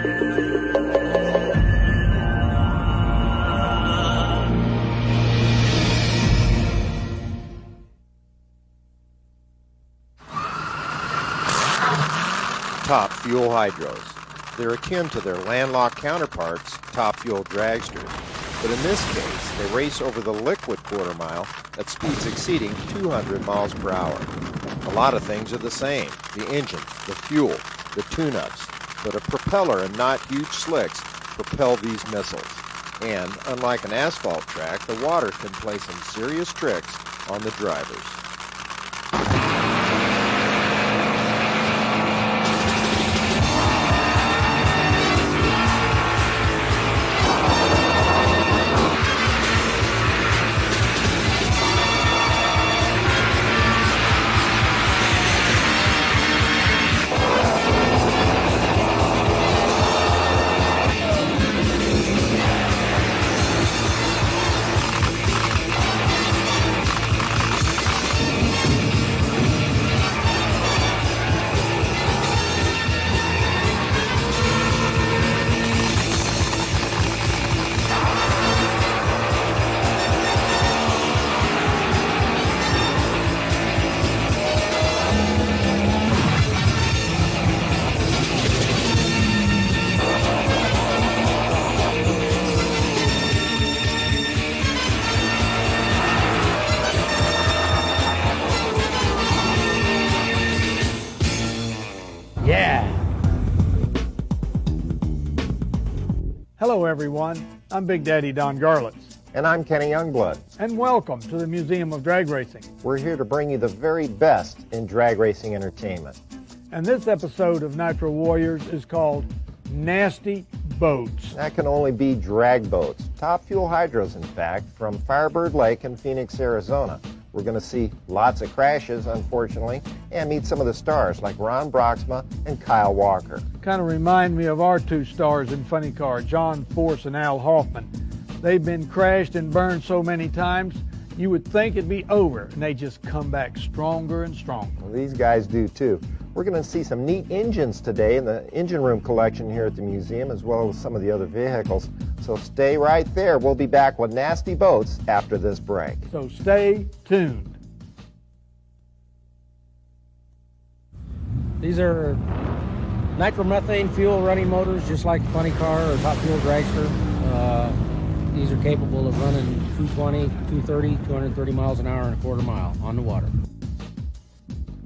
Top fuel hydros. They're akin to their landlocked counterparts, top fuel dragsters, but in this case, they race over the liquid quarter mile at speeds exceeding 200 miles per hour. A lot of things are the same: the engine, the fuel, the tune-ups, but a propeller and not huge slicks propel these missiles. And unlike an asphalt track, the water can play some serious tricks on the drivers. Hello everyone, I'm Big Daddy Don Garlitz. And I'm Kenny Youngblood. And welcome to the Museum of Drag Racing. We're here to bring you the very best in drag racing entertainment. And this episode of Nitro Warriors is called Nasty Boats. That can only be drag boats. Top fuel hydros, in fact, from Firebird Lake in Phoenix, Arizona. We're going to see lots of crashes, unfortunately, and meet some of the stars like Ron Broxma and Kyle Walker. Kind of remind me of our two stars in Funny Car, John Force and Al Hoffman. They've been crashed and burned so many times, you would think it'd be over, and they just come back stronger and stronger. Well, these guys do too. We're going to see some neat engines today in the engine room collection here at the museum, as well as some of the other vehicles. So stay right there. We'll be back with Nasty Boats after this break. So stay tuned. These are nitromethane fuel running motors, just like the Funny Car or Top Fuel Dragster. These are capable of running 220, 230, 230 miles an hour and a quarter mile on the water.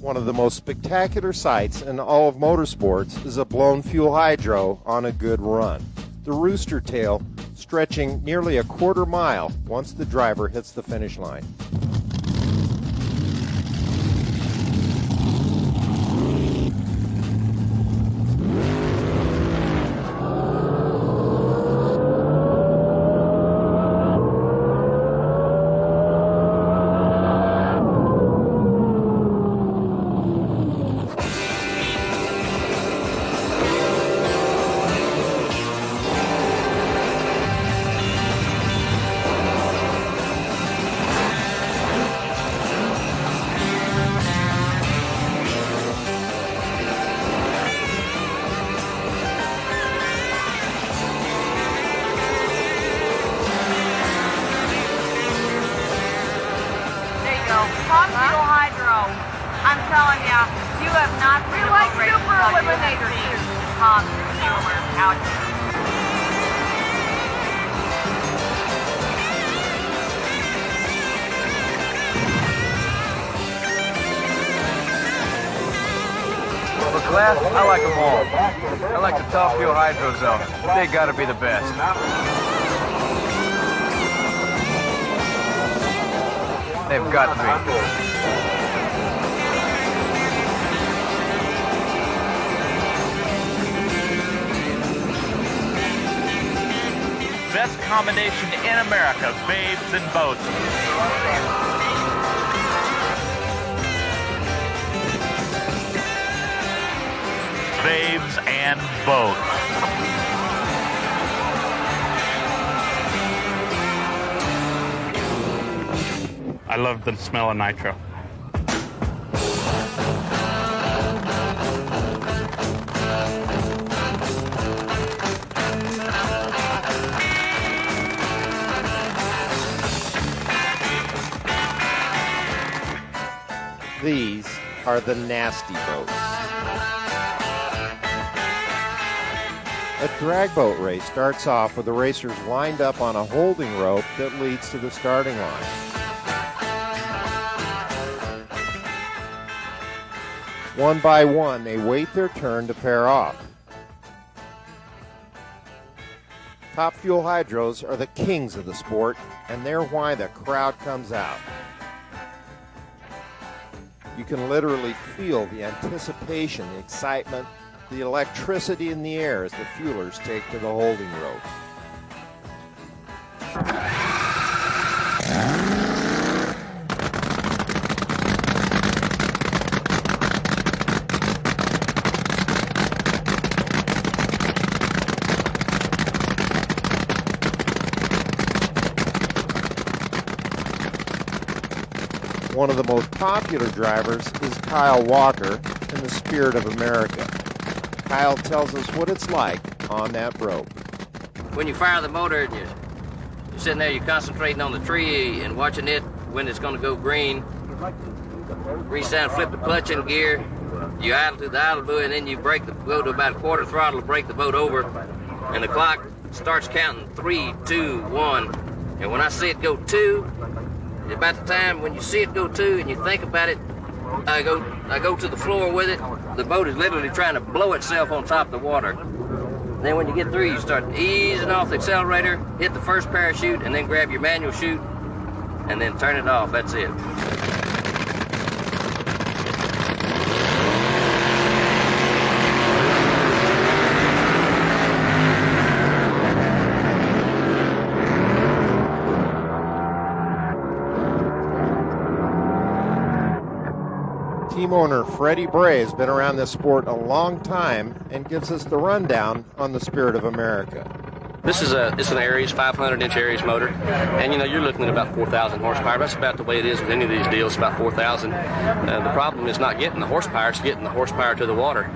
One of the most spectacular sights in all of motorsports is a blown fuel hydro on a good run. The rooster tail stretching nearly a quarter mile once the driver hits the finish line. I'm telling you, you have not seen a boat race until you have seen top fueler out here. For class, I like them all. I like the top fuel hydros though. They gotta be the best. They've got to be. Best combination in America, babes and boats. Babes and boats. I love the smell of nitro. are the nasty boats. A drag boat race starts off with the racers lined up on a holding rope that leads to the starting line. One by one, they wait their turn to pair off. Top Fuel Hydros are the kings of the sport, and they're why the crowd comes out. You can literally feel the anticipation, the excitement, the electricity in the air as the fuelers take to the holding rope. One of the most popular drivers is Kyle Walker in the Spirit of America. Kyle tells us what it's like on that rope. When you fire the motor and you're sitting there, you're concentrating on the tree and watching it when it's going to go green. Reach down, flip the clutch in gear, you idle to the idle buoy, and then you brake the boat to about a quarter throttle to break the boat over. And the clock starts counting 3, 2, 1. And when I see it go 2, about the time when you see it go 2 and you think about it, I go to the floor with it. The boat is literally trying to blow itself on top of the water. And then when you get through, you start easing off the accelerator, hit the first parachute, and then grab your manual chute, and then turn it off. That's it. Team owner Freddie Bray has been around this sport a long time and gives us the rundown on the Spirit of America. It's an Aries, 500-inch Aries motor, and you're looking at about 4,000 horsepower. That's about the way it is with any of these deals, about 4,000. The problem is not getting the horsepower, it's getting the horsepower to the water.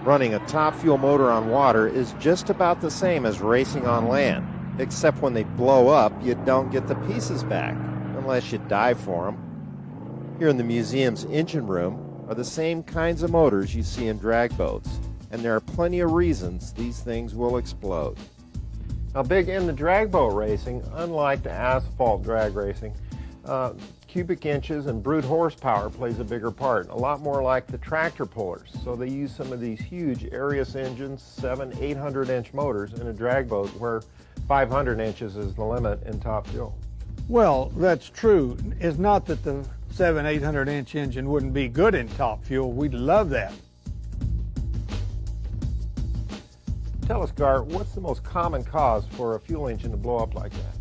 Running a Top Fuel motor on water is just about the same as racing on land, except when they blow up, you don't get the pieces back, unless you dive for them. Here in the museum's engine room are the same kinds of motors you see in drag boats, and there are plenty of reasons these things will explode. Now, big into drag boat racing, unlike the asphalt drag racing, cubic inches and brute horsepower plays a bigger part, a lot more like the tractor pullers. So they use some of these huge Arius engines, 700-800-inch motors in a drag boat where 500 inches is the limit in Top Fuel. Well, that's true. It's not that the 700-800-inch engine wouldn't be good in Top Fuel. We'd love that. Tell us, Gar, what's the most common cause for a fuel engine to blow up like that?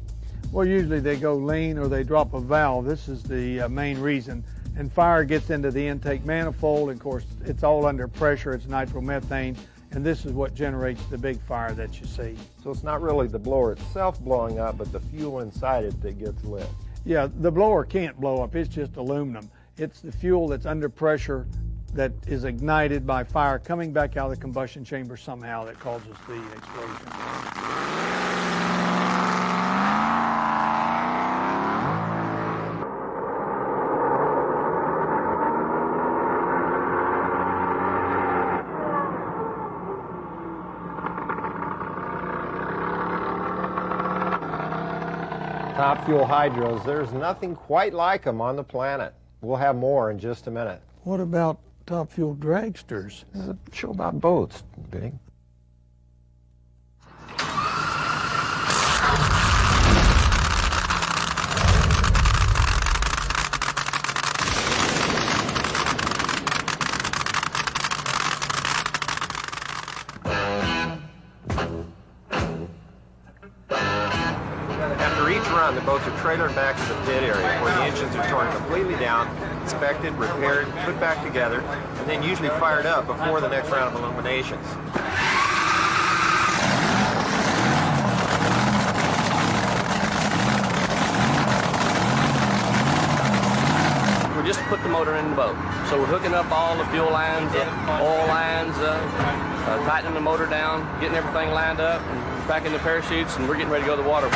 Well, usually they go lean or they drop a valve. This is the main reason. And fire gets into the intake manifold. And of course, it's all under pressure. It's nitromethane. And this is what generates the big fire that you see. So it's not really the blower itself blowing up, but the fuel inside it that gets lit. Yeah, the blower can't blow up. It's just aluminum. It's the fuel that's under pressure that is ignited by fire coming back out of the combustion chamber somehow that causes the explosion. Top Fuel Hydros, there's nothing quite like them on the planet. We'll have more in just a minute. What about Top Fuel dragsters? This is a show about boats, Big. After each run, the boats are trailered back to the pit area where the engines are torn completely down, inspected, repaired, put back together, and then usually fired up before the next round of illuminations. just to put the motor in the boat. So we're hooking up all the fuel lines, oil lines, tightening the motor down, getting everything lined up, and packing the parachutes, and we're getting ready to go to the water.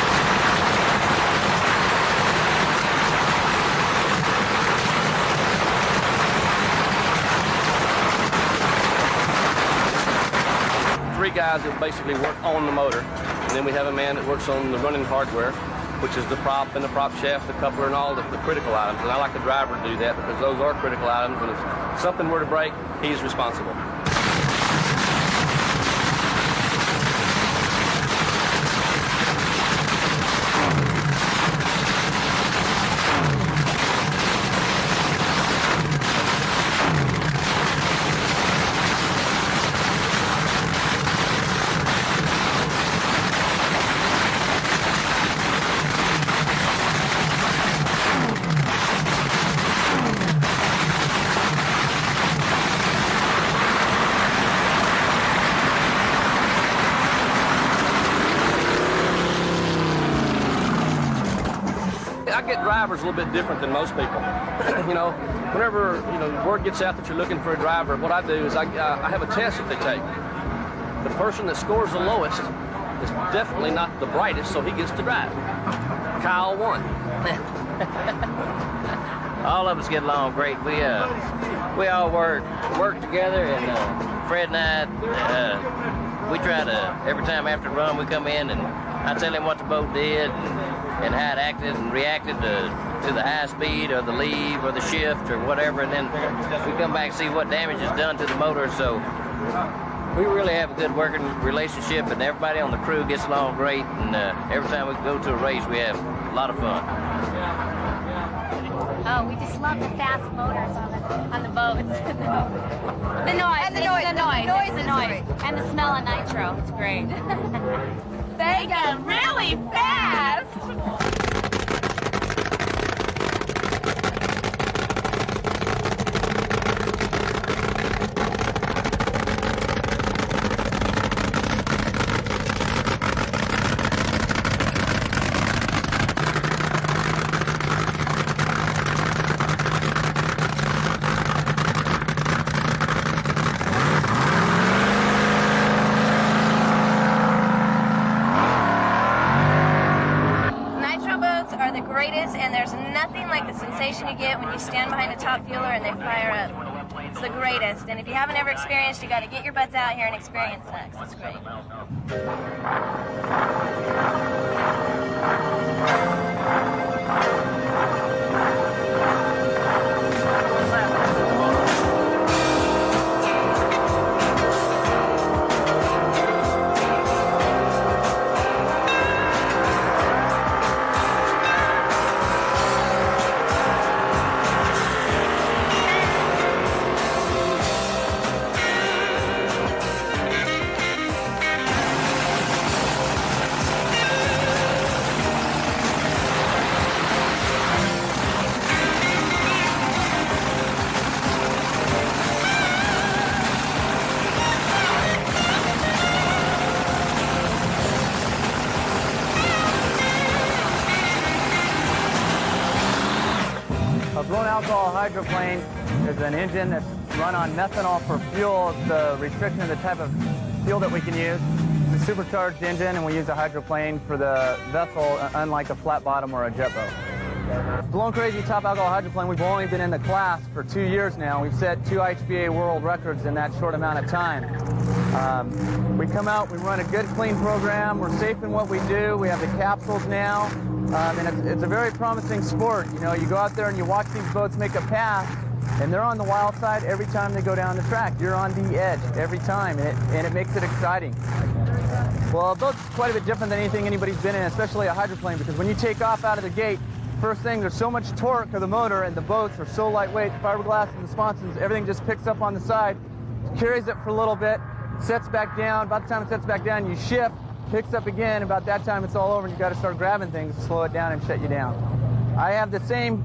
3 guys that basically work on the motor, and then we have a man that works on the running hardware, which is the prop and the prop shaft, the coupler, and all the critical items. And I like the driver to do that because those are critical items, and if something were to break, he's responsible. I get drivers a little bit different than most people. Whenever word gets out that you're looking for a driver, what I do is I have a test that they take. The person that scores the lowest is definitely not the brightest, so he gets to drive. Kyle won. All of us get along great. We all work together, and Fred and I, we try to, every time after a run we come in and I tell him what the boat did and how it acted and reacted to the high speed or the leave or the shift or whatever, and then we come back and see what damage is done to the motor. So we really have a good working relationship, and everybody on the crew gets along great, and every time we go to a race we have a lot of fun. Oh, we just love the fast motors on the boats. The noise. And the noise. The noise. And the smell of nitro. It's great. They go really fast. And there's nothing like the sensation you get when you stand behind a top fueler and they fire up. It's the greatest. And if you haven't ever experienced, you got to get your butts out here and experience that. It's great. A blown alcohol hydroplane is an engine that's run on methanol for fuel. It's the restriction of the type of fuel that we can use. It's a supercharged engine, and we use a hydroplane for the vessel, unlike a flat bottom or a jet boat. Blown Crazy Top Alcohol Hydroplane, we've only been in the class for 2 years now. We've set 2 IHBA world records in that short amount of time. We come out, we run a good, clean program. We're safe in what we do. We have the capsules now, and it's a very promising sport. You go out there and you watch these boats make a pass, and they're on the wild side every time they go down the track. You're on the edge every time, and it makes it exciting. Well, a boat's quite a bit different than anything anybody's been in, especially a hydroplane, because when you take off out of the gate, first thing, there's so much torque of the motor, and the boats are so lightweight, the fiberglass and the sponsons, everything just picks up on the side, carries it for a little bit, sets back down. About the time it sets back down, you shift, picks up again. About that time, it's all over, and you got to start grabbing things to slow it down and shut you down. I have the same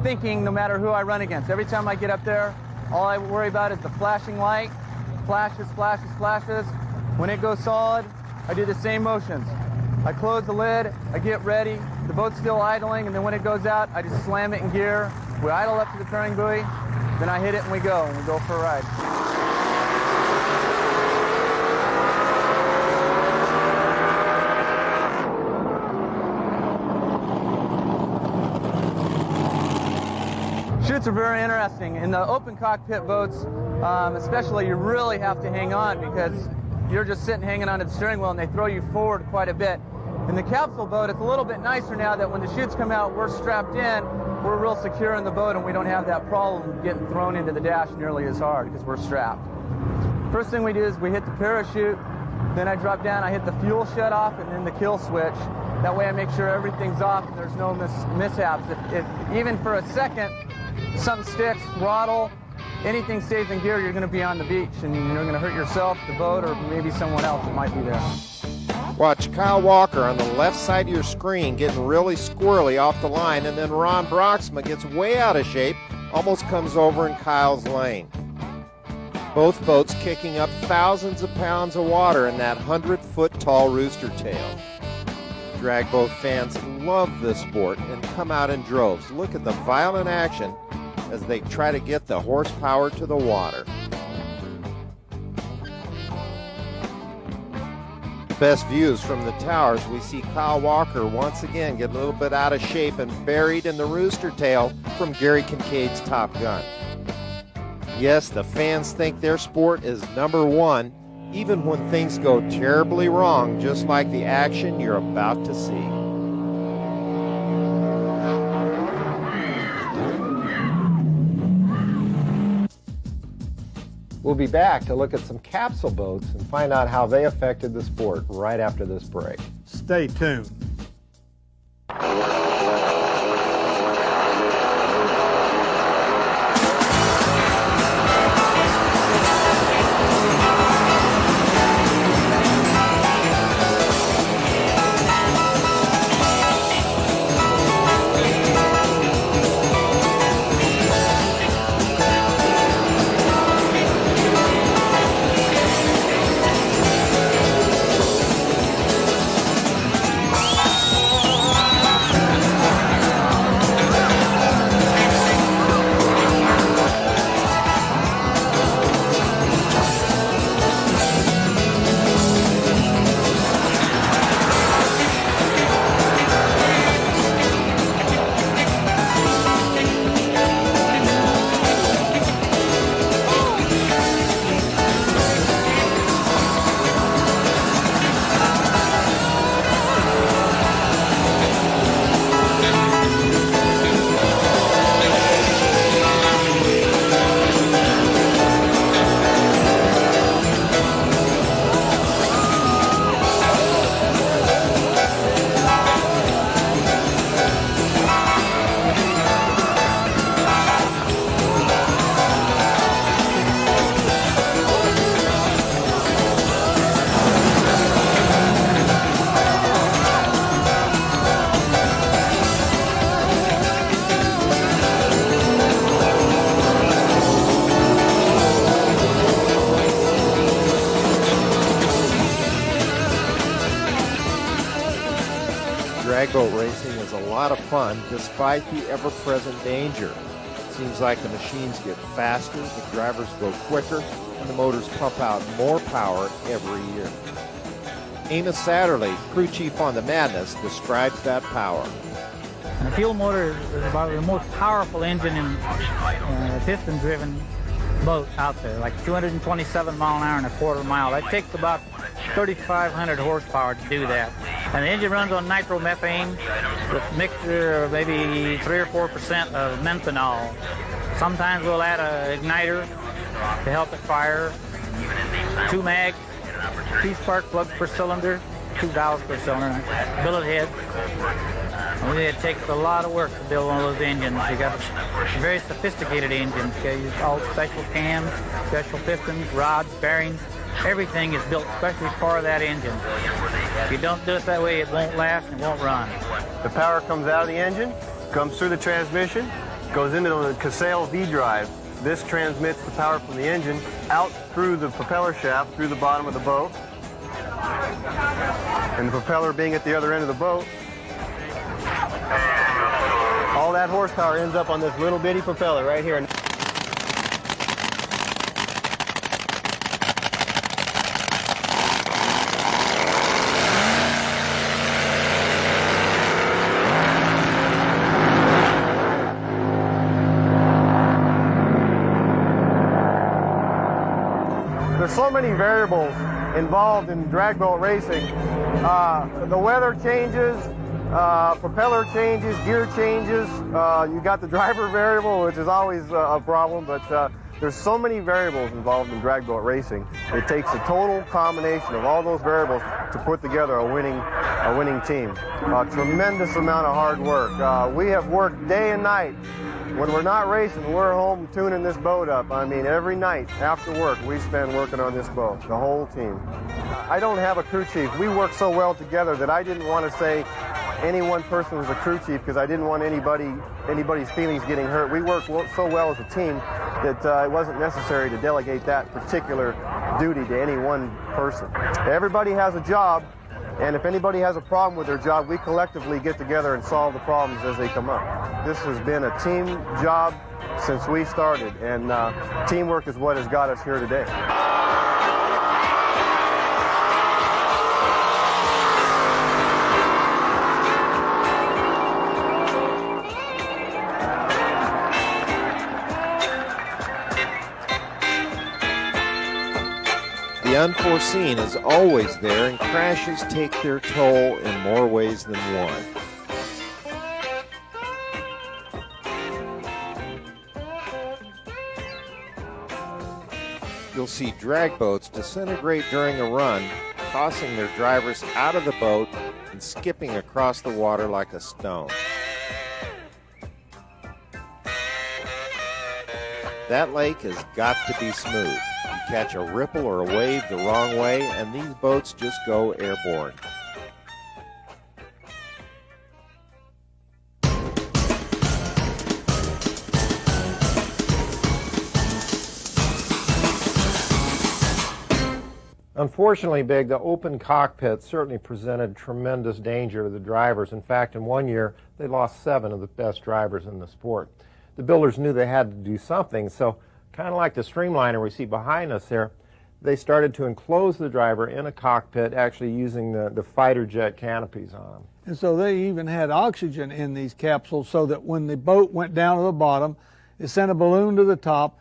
thinking no matter who I run against. Every time I get up there, all I worry about is the flashing light. Flashes, flashes, flashes. When it goes solid, I do the same motions. I close the lid, I get ready, the boat's still idling, and then when it goes out, I just slam it in gear, We idle up to the turning buoy, then I hit it and we go for a ride. Chutes are very interesting. In the open cockpit boats, especially, you really have to hang on because you're just sitting hanging onto the steering wheel and they throw you forward quite a bit. In the capsule boat, it's a little bit nicer now that when the chutes come out, we're strapped in, we're real secure in the boat and we don't have that problem of getting thrown into the dash nearly as hard because we're strapped. First thing we do is we hit the parachute, then I drop down, I hit the fuel shut off and then the kill switch. That way I make sure everything's off and there's no mishaps. If even for a second something sticks, throttle, anything stays in gear, you're going to be on the beach and you're going to hurt yourself, the boat, or maybe someone else that might be there. Watch Kyle Walker on the left side of your screen getting really squirrely off the line, and then Ron Broxma gets way out of shape, almost comes over in Kyle's lane. Both boats kicking up thousands of pounds of water in that 100-foot tall rooster tail. Drag boat fans love this sport and come out in droves. Look at the violent action as they try to get the horsepower to the water. Best views from the towers, we see Kyle Walker once again get a little bit out of shape and buried in the rooster tail from Gary Kincaid's Top Gun. Yes, the fans think their sport is #1, even when things go terribly wrong, just like the action you're about to see. We'll be back to look at some capsule boats and find out how they affected the sport right after this break. Stay tuned. Dragboat racing is a lot of fun despite the ever-present danger. It seems like the machines get faster, the drivers go quicker, and the motors pump out more power every year. Amos Satterley, crew chief on the Madness, describes that power. And the fuel motor is about the most powerful engine in piston-driven boat out there, like 227 mile an hour and a quarter mile. That takes about 3,500 horsepower to do that. And the engine runs on nitromethane with a mixture of maybe 3 or 4% of methanol. Sometimes we'll add an igniter to help it fire. 2 mags, 2 spark plugs per cylinder, 2 valves per cylinder, billet head. It takes a lot of work to build one of those engines. You got a very sophisticated engine. You use all special cams, special pistons, rods, bearings. Everything is built especially for that engine. If you don't do it that way, it won't last and it won't run. The power comes out of the engine, comes through the transmission, goes into the Casale V drive. This transmits the power from the engine out through the propeller shaft, through the bottom of the boat. And the propeller being at the other end of the boat. All that that horsepower ends up on this little bitty propeller right here. There's so many variables involved in drag boat racing. The weather changes, propeller changes, gear changes. You got the driver variable, which is always a problem, but there's so many variables involved in drag boat racing. It takes a total combination of all those variables to put together a winning team. A tremendous amount of hard work. We have worked day and night. When we're not racing, we're home tuning this boat up. I mean, every night after work, we spend working on this boat, the whole team. I don't have a crew chief. We work so well together that I didn't want to say any one person was a crew chief because I didn't want anybody's feelings getting hurt. We work so well as a team that it wasn't necessary to delegate that particular duty to any one person. Everybody has a job, and if anybody has a problem with their job, we collectively get together and solve the problems as they come up. This has been a team job since we started, and teamwork is what has got us here today. The unforeseen is always there, and crashes take their toll in more ways than one. You'll see drag boats disintegrate during a run, tossing their drivers out of the boat and skipping across the water like a stone. That lake has got to be smooth. You catch a ripple or a wave the wrong way, and these boats just go airborne. Unfortunately, Big, the open cockpit certainly presented tremendous danger to the drivers. In fact, in one year, they lost 7 of the best drivers in the sport. The builders knew they had to do something, so kind of like the streamliner we see behind us here, they started to enclose the driver in a cockpit, actually using the fighter jet canopies on them. And so they even had oxygen in these capsules so that when the boat went down to the bottom, it sent a balloon to the top,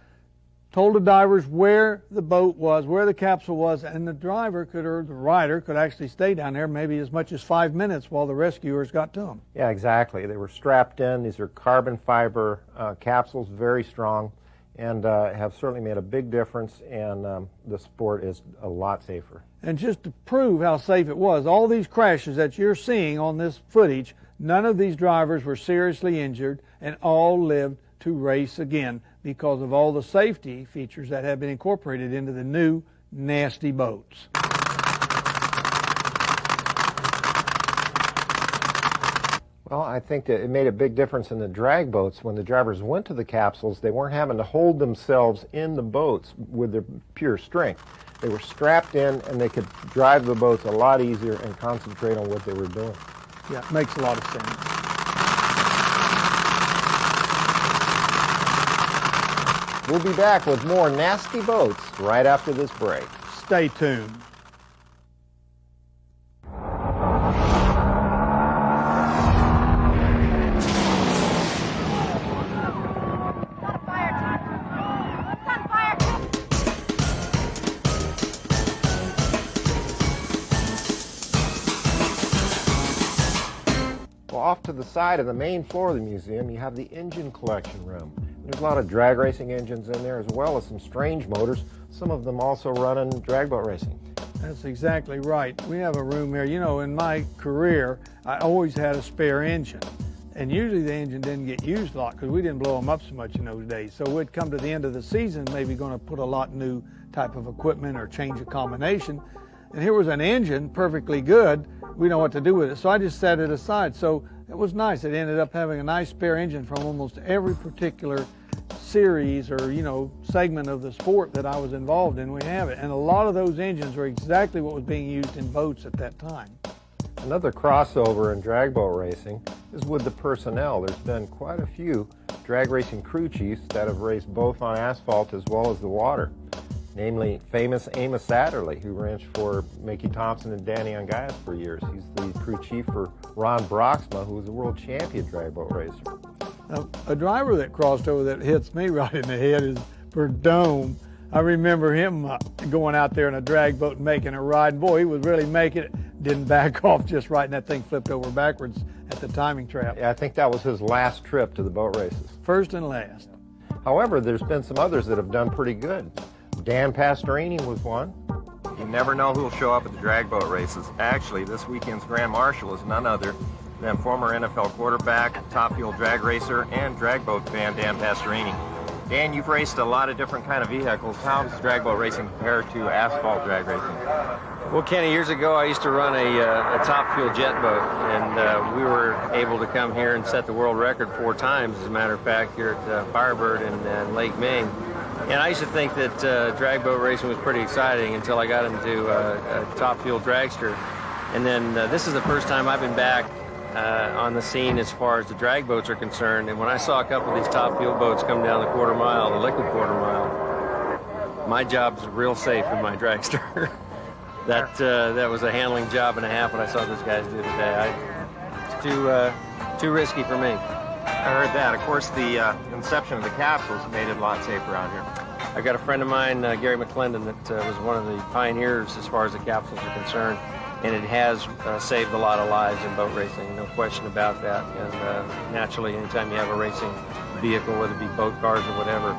told the divers where the boat was, where the capsule was, and the driver could, or the rider could actually stay down there maybe as much as 5 minutes while the rescuers got to them. Yeah, exactly. They were strapped in. These are carbon fiber capsules, very strong, and have certainly made a big difference, and the sport is a lot safer. And just to prove how safe it was, all these crashes that you're seeing on this footage, none of these drivers were seriously injured, and all lived to race again because of all the safety features that have been incorporated into the new nasty boats. Well, I think that it made a big difference in the drag boats. When the drivers went to the capsules, they weren't having to hold themselves in the boats with their pure strength. They were strapped in, and they could drive the boats a lot easier and concentrate on what they were doing. Yeah, it makes a lot of sense. We'll be back with more nasty boats right after this break. Stay tuned. Well, off to the side of the main floor of the museum, you have the engine collection room. There's a lot of drag racing engines in there, as well as some strange motors, some of them also running drag boat racing. That's exactly right. We have a room here. You know, in my career, I always had a spare engine. And usually the engine didn't get used a lot because we didn't blow them up so much in those days. So we'd come to the end of the season, maybe going to put a lot new type of equipment or change a combination. And here was an engine, perfectly good. We know what to do with it. So I just set it aside. So it was nice. It ended up having a nice spare engine from almost every particular series or, you know, segment of the sport that I was involved in. We have it. And a lot of those engines were exactly what was being used in boats at that time. Another crossover in drag boat racing is with the personnel. There's been quite a few drag racing crew chiefs that have raced both on asphalt as well as the water. Namely, famous Amos Satterley, who ranched for Mickey Thompson and Danny Ungaias for years. He's the crew chief for Ron Broxma, who was a world champion drag boat racer. Now, a driver that crossed over that hits me right in the head is Verdome. I remember him going out there in a drag boat and making a ride. Boy, he was really making it. Didn't back off just right, and that thing flipped over backwards at the timing trap. Yeah, I think that was his last trip to the boat races. First and last. However, there's been some others that have done pretty good. Dan Pastorini was one. You never know who'll show up at the drag boat races. Actually, this weekend's Grand Marshal is none other than former NFL quarterback, top fuel drag racer, and drag boat fan Dan Pastorini. Dan, you've raced a lot of different kind of vehicles. How does drag boat racing compare to asphalt drag racing? Well, Kenny, years ago I used to run a top fuel jet boat, and we were able to come here and set the world record 4 times, as a matter of fact, here at Firebird and Lake Maine. And I used to think that drag boat racing was pretty exciting until I got into a top fuel dragster. And then this is the first time I've been back on the scene as far as the drag boats are concerned. And when I saw a couple of these top fuel boats come down the quarter mile, the liquid quarter mile, my job's real safe in my dragster. That was a handling job and a half what I saw those guys do today. It's too risky for me. I heard that. Of course, the inception of the capsules made it a lot safer out here. I got a friend of mine, Gary McClendon, that was one of the pioneers as far as the capsules are concerned, and it has saved a lot of lives in boat racing, no question about that. And naturally, anytime you have a racing vehicle, whether it be boat cars or whatever,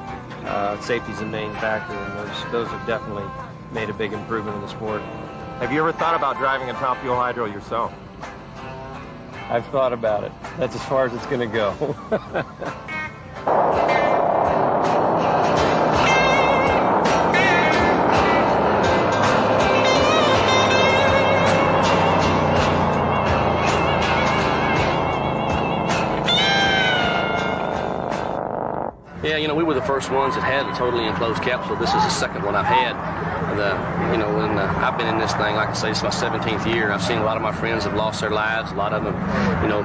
safety's the main factor, and those have definitely made a big improvement in the sport. Have you ever thought about driving a top fuel hydro yourself? I've thought about it. That's as far as it's going to go. Yeah, you know, we were the first ones that had a totally enclosed capsule. This is the second one I've had. I've been in this thing, like I say, it's my 17th year. I've seen a lot of my friends have lost their lives. A lot of them,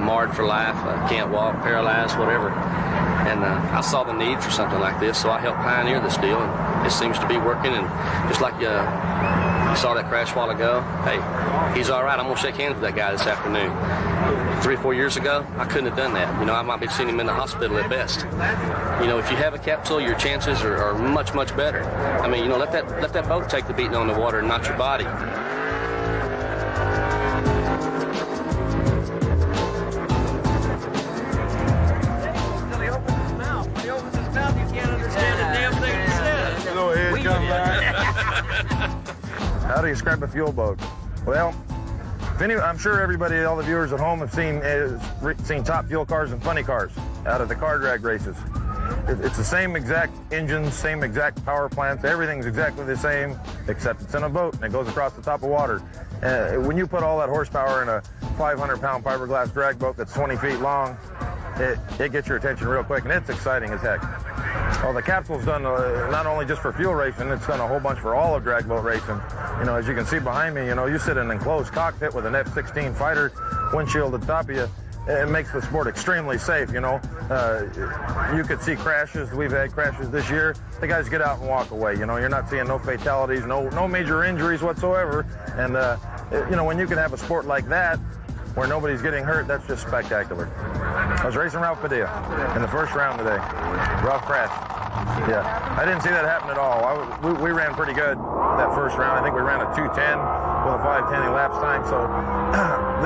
marred for life, can't walk, paralyzed, whatever. And I saw the need for something like this, so I helped pioneer this deal, and it seems to be working. And just like you saw that crash a while ago, hey, he's all right. I'm going to shake hands with that guy this afternoon. 3 or 4 years ago, I couldn't have done that. I might be seeing him in the hospital at best. If you have a capsule, your chances are much, much better. Let that boat take the beating on the water and not your body. Until he opens his mouth. When he opens his mouth, you can't understand a damn thing he says. Go ahead, come back. How do you describe a fuel boat? Well, I'm sure everybody, all the viewers at home have seen top fuel cars and funny cars out of the car drag races. It's the same exact engines, same exact power plants. Everything's exactly the same, except it's in a boat and it goes across the top of water. When you put all that horsepower in a 500-pound fiberglass drag boat that's 20 feet long, it gets your attention real quick, and it's exciting as heck. Well, the capsule's done not only just for fuel racing, it's done a whole bunch for all of drag boat racing. As you can see behind me, you sit in an enclosed cockpit with an F-16 fighter windshield at the top of you. It makes the sport extremely safe, You could see crashes. We've had crashes this year. The guys get out and walk away. You're not seeing no fatalities, no major injuries whatsoever. And, when you can have a sport like that where nobody's getting hurt, that's just spectacular. I was racing Ralph Padilla in the first round today. Ralph crashed. Yeah, I didn't see that happen at all. We ran pretty good that first round. I think we ran a 2:10 with a 5:10 elapsed time. So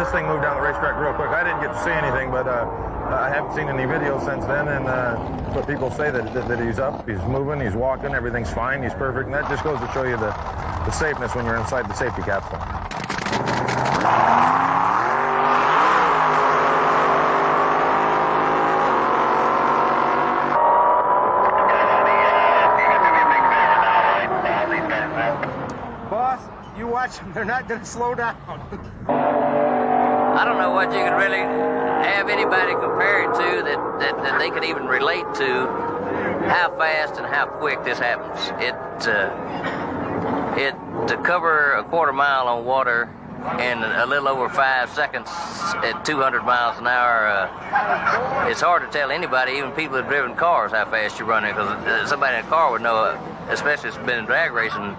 this thing moved down the racetrack real quick. I didn't get to see anything, but I haven't seen any video since then. And but people say that he's up, he's moving, he's walking, everything's fine, he's perfect. And that just goes to show you the safeness when you're inside the safety capsule. They're not going to slow down. I don't know what you could really have anybody compare it to that they could even relate to how fast and how quick this happens. To cover a quarter mile on water in a little over 5 seconds at 200 miles an hour. It's hard to tell anybody, even people who've driven cars, how fast you're running, because somebody in a car would know, especially if it's been in drag racing,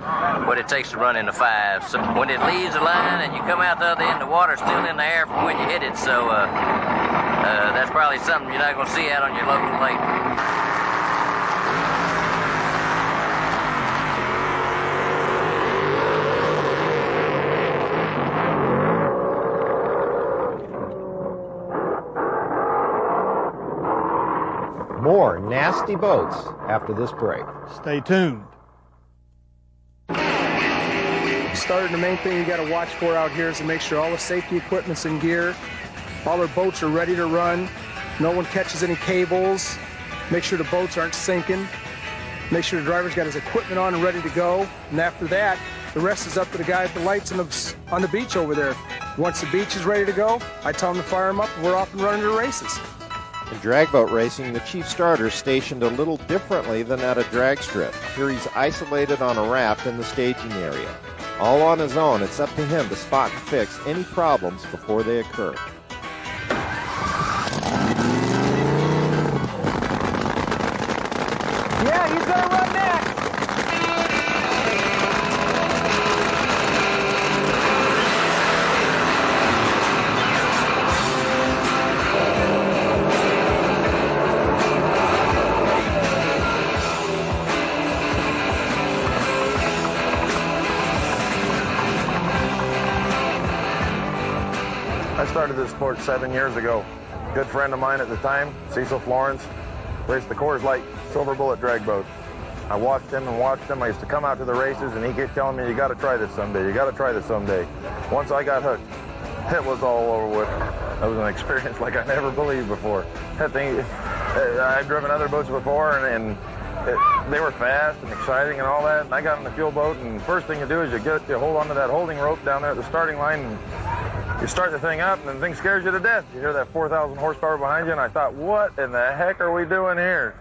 what it takes to run in the 5. So when it leaves the line and you come out the other end, the water's still in the air from when you hit it, so that's probably something you're not going to see out on your local lake. More nasty boats after this break. Stay tuned. Starting, the main thing you got to watch for out here is to make sure all the safety equipment's in gear, all their boats are ready to run, no one catches any cables, make sure the boats aren't sinking, make sure the driver's got his equipment on and ready to go, and after that, the rest is up to the guy at the lights on the beach over there. Once the beach is ready to go, I tell him to fire him up, and we're off and running to the races. In drag boat racing, the chief starter is stationed a little differently than at a drag strip. Here he's isolated on a raft in the staging area. All on his own, it's up to him to spot and fix any problems before they occur. Yeah, he's gonna run next. I started this sport 7 years ago. Good friend of mine at the time, Cecil Florence, raced the Coors Light Silver Bullet drag boat. I watched him and watched him. I used to come out to the races and he kept telling me, you got to try this someday, you got to try this someday. Once I got hooked, it was all over with. That was an experience like I never believed before. That thing, I've driven other boats before and they were fast and exciting and all that. And I got in the fuel boat and the first thing you do is you hold onto that holding rope down there at the starting line and you start the thing up and the thing scares you to death. You hear that 4,000 horsepower behind you and I thought, what in the heck are we doing here?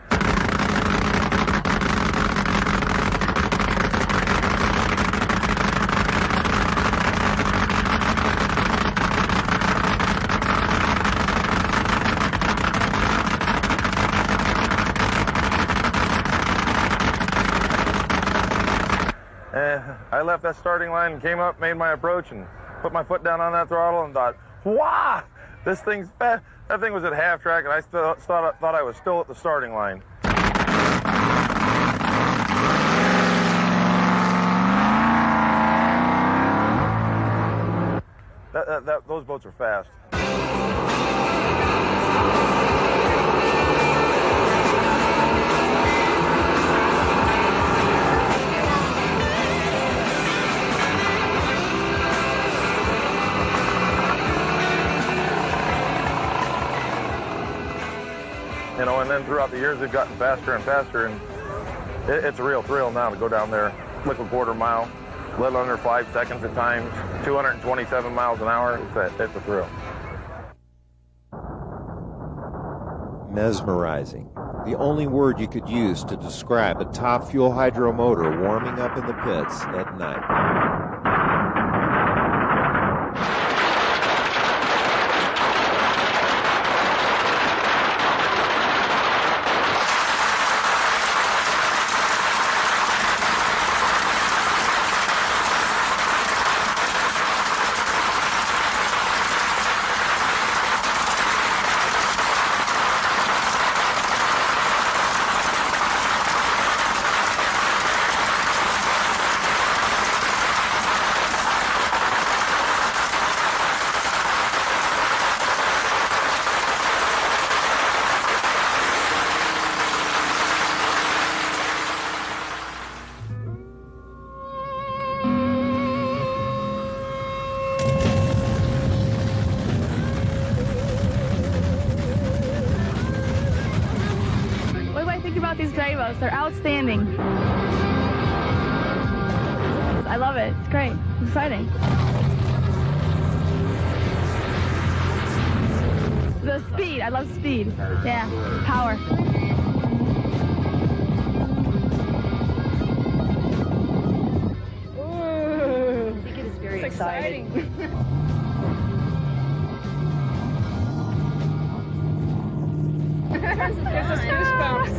I left that starting line and came up, made my approach, and put my foot down on that throttle and thought, wow, this thing's fast. That thing was at half track, and I still thought I was still at the starting line. Those boats are fast. You know, and then throughout the years, they've gotten faster and faster, and it's a real thrill now to go down there, liquid quarter mile, a little under 5 seconds at times, 227 miles an hour. It's a thrill. Mesmerizing. The only word you could use to describe a top fuel hydro motor warming up in the pits at night. These drag boats, they're outstanding. I love it. It's great. It's exciting. The speed. I love speed. Yeah. Power. I think it is very exciting. exciting. There's a goosebumps.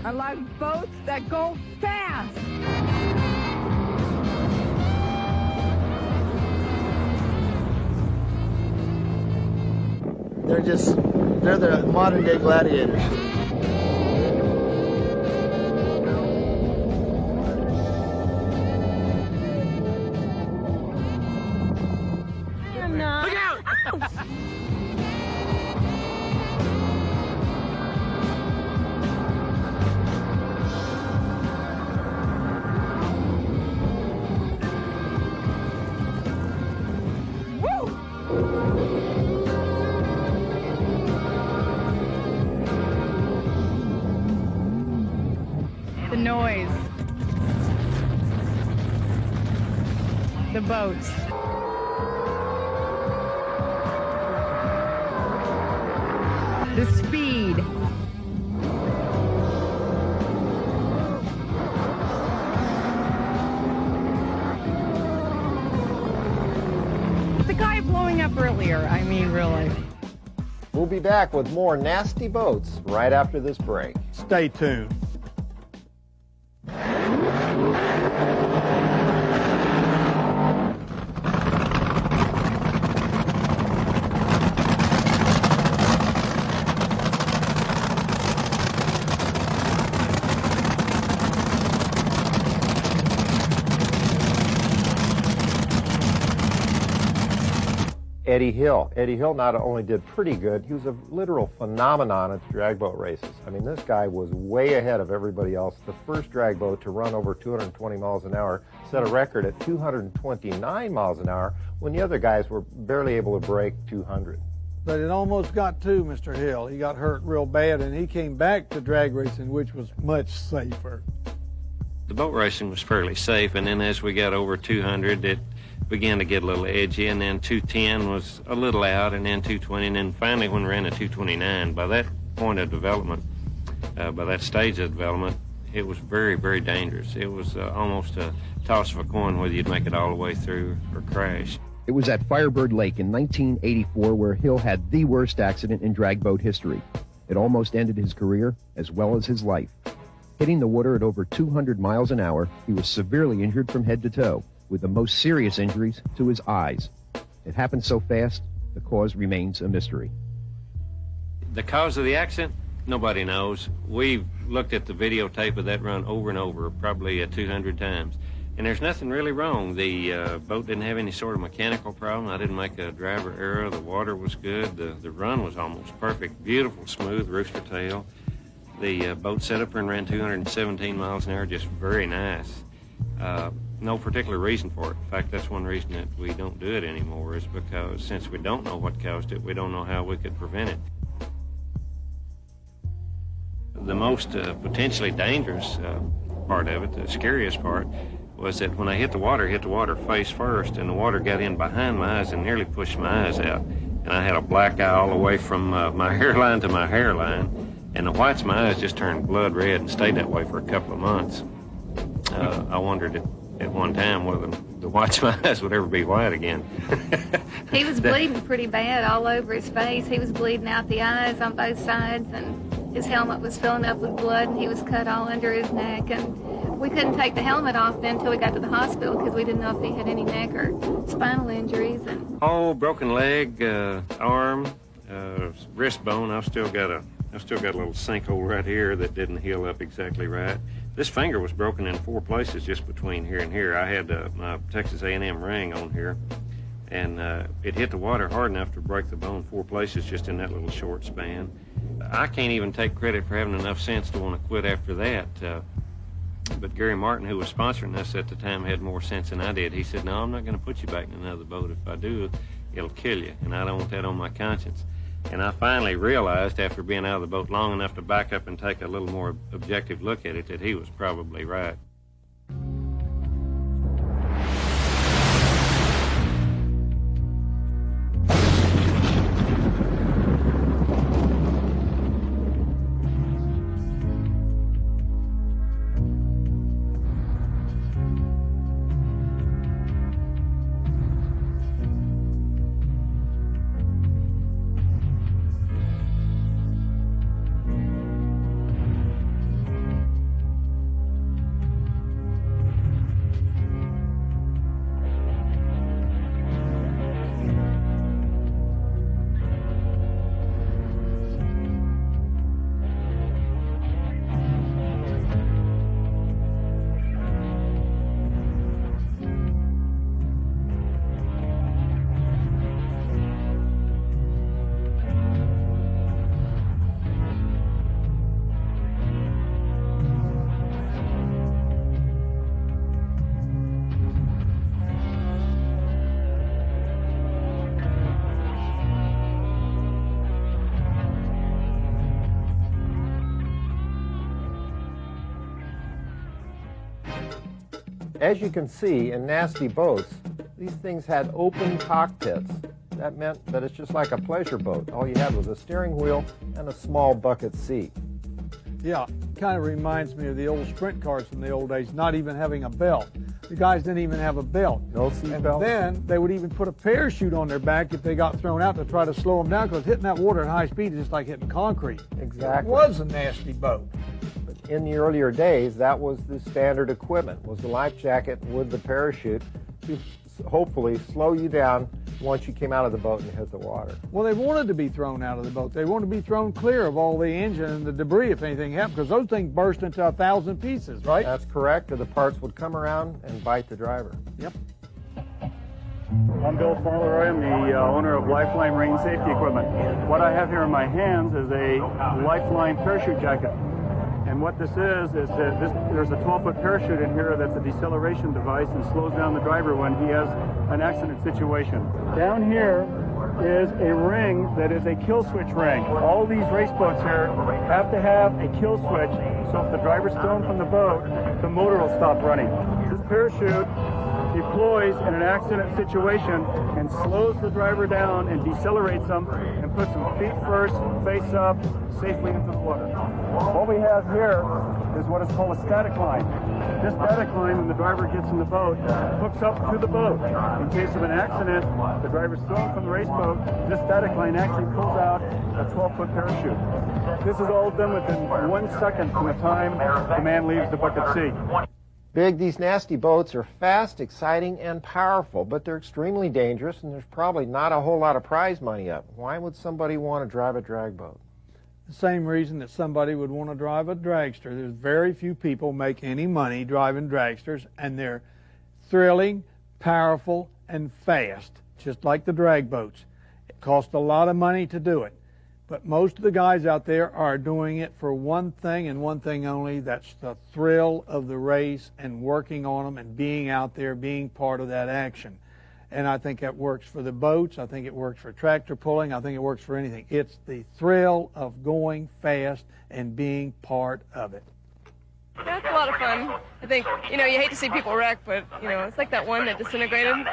I like boats that go fast. They're the modern day gladiators. Look out! The noise. The boats. The speed. The guy blowing up earlier, I mean, really. We'll be back with more nasty boats right after this break. Stay tuned. Eddie Hill. Eddie Hill not only did pretty good, he was a literal phenomenon at the drag boat races. I mean, this guy was way ahead of everybody else. The first drag boat to run over 220 miles an hour set a record at 229 miles an hour when the other guys were barely able to break 200. But it almost got to Mr. Hill. He got hurt real bad, and he came back to drag racing, which was much safer. The boat racing was fairly safe, and then as we got over 200, it began to get a little edgy, and then 210 was a little out, and then 220, and then finally when we ran to 229, by that point of development, by that stage of development, it was very, very dangerous. It was almost a toss of a coin whether you'd make it all the way through or crash. It was at Firebird Lake in 1984 where Hill had the worst accident in drag boat history. It almost ended his career as well as his life. Hitting the water at over 200 miles an hour, he was severely injured from head to toe, with the most serious injuries to his eyes. It happened so fast, the cause remains a mystery. The cause of the accident, nobody knows. We've looked at the videotape of that run over and over, probably 200 times. And there's nothing really wrong. The boat didn't have any sort of mechanical problem. I didn't make a driver error. The water was good. The run was almost perfect. Beautiful, smooth rooster tail. The boat set up and ran 217 miles an hour, just very nice. No particular reason for it. In fact, that's one reason that we don't do it anymore, is because since we don't know what caused it, we don't know how we could prevent it. The most potentially dangerous part of it, the scariest part, was that when I hit the water face first, and the water got in behind my eyes and nearly pushed my eyes out. And I had a black eye all the way from my hairline to my hairline, and the whites of my eyes just turned blood red and stayed that way for a couple of months. I wondered at one time whether the whites of my eyes would ever be white again. He was bleeding pretty bad all over his face. He was bleeding out the eyes on both sides, and his helmet was filling up with blood, and he was cut all under his neck. And we couldn't take the helmet off then until we got to the hospital because we didn't know if he had any neck or spinal injuries. And oh, broken leg, arm, wrist bone. I've still got a little sinkhole right here that didn't heal up exactly right. This finger was broken in 4 places just between here and here. I had my Texas A&M ring on here, and it hit the water hard enough to break the bone 4 places just in that little short span. I can't even take credit for having enough sense to want to quit after that. But Gary Martin, who was sponsoring us at the time, had more sense than I did. He said, no, I'm not going to put you back in another boat. If I do, it'll kill you, and I don't want that on my conscience. And I finally realized, after being out of the boat long enough to back up and take a little more objective look at it, that he was probably right. As you can see, in nasty boats, these things had open cockpits. That meant that it's just like a pleasure boat. All you had was a steering wheel and a small bucket seat. Yeah, kind of reminds me of the old sprint cars from the old days, not even having a belt. The guys didn't even have a belt. No seat belt. Then they would even put a parachute on their back if they got thrown out to try to slow them down, because hitting that water at high speed is just like hitting concrete. Exactly. It was a nasty boat. In the earlier days, that was the standard equipment, was the life jacket with the parachute to hopefully slow you down once you came out of the boat and hit the water. Well, they wanted to be thrown out of the boat. They wanted to be thrown clear of all the engine and the debris if anything happened, because those things burst into 1,000 pieces, right? That's correct, or the parts would come around and bite the driver. Yep. I'm Bill Farleroy. I'm the owner of Lifeline Marine Safety Equipment. What I have here in my hands is a Lifeline parachute jacket. And what this is that there's a 12-foot parachute in here that's a deceleration device and slows down the driver when he has an accident situation. Down here is a ring that is a kill switch ring. All these race boats here have to have a kill switch, so if the driver's thrown from the boat, the motor will stop running. This parachute deploys in an accident situation and slows the driver down and decelerates them and puts them feet first, face up, safely into the water. What we have here is what is called a static line. This static line, when the driver gets in the boat, hooks up to the boat. In case of an accident, the driver's thrown from the race boat, this static line actually pulls out a 12-foot parachute. This is all done within 1 second from the time the man leaves the bucket seat. Big, these nasty boats are fast, exciting, and powerful, but they're extremely dangerous, and there's probably not a whole lot of prize money up. Why would somebody want to drive a drag boat? The same reason that somebody would want to drive a dragster. There's very few people make any money driving dragsters, and they're thrilling, powerful, and fast, just like the drag boats. It costs a lot of money to do it. But most of the guys out there are doing it for one thing and one thing only. That's the thrill of the race and working on them and being out there, being part of that action. And I think that works for the boats. I think it works for tractor pulling. I think it works for anything. It's the thrill of going fast and being part of it. Yeah, it's a lot of fun. I think, you hate to see people wreck, but, it's like that one that disintegrated.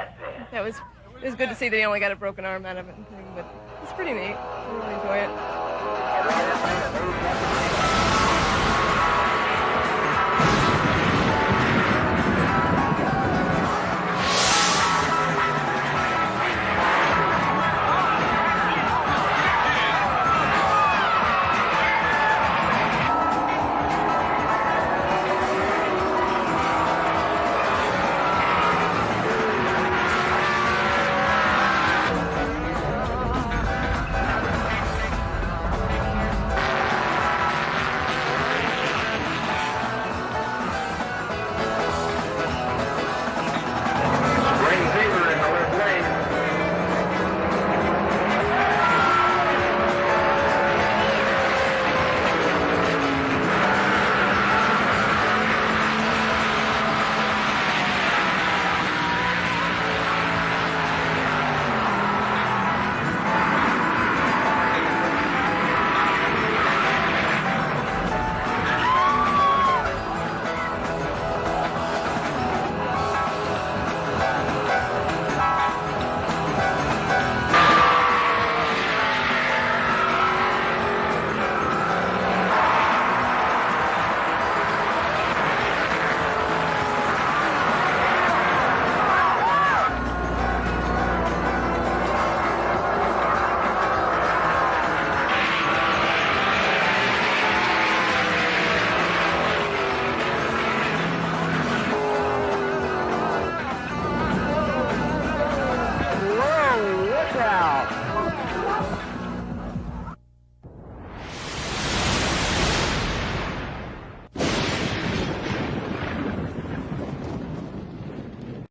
It was good to see that he only got a broken arm out of it and thing, but it's pretty neat. I really enjoy it.